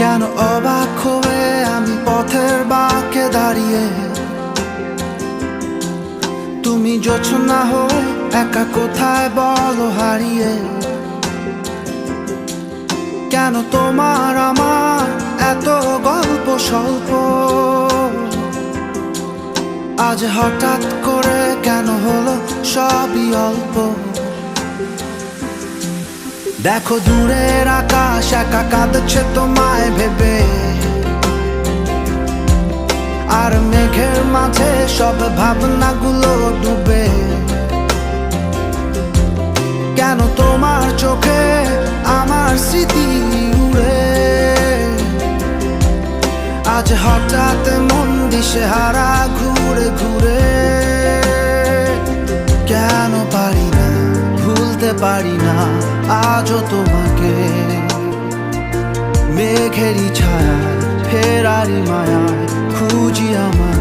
কেন অবাক হয়ে আমি পথের বাঁকে দাঁড়িয়ে, তুমি জোছনা হয়ে একা কোথায় বলো হারিয়ে। কেন তোমার আমার এত গল্প স্বল্প, আজ হঠাৎ করে কেন হলো সবই অল্প। দেখো দূরের আকাশ একা কাঁদছে তোমায় ভেবে, আর মেঘের মাঝে সব ভাবনাগুলো ডুবে। কেন তোমার চোখে আমার স্মৃতি উড়ে, আজ হঠাৎ মন দিশেহারা ঘুরে ঘুরে। কেন পারি না ভুলতে পারি না আজও তোমাকে, মেঘেরই ছায়া ফেরারি মায়া খুঁজি আমার।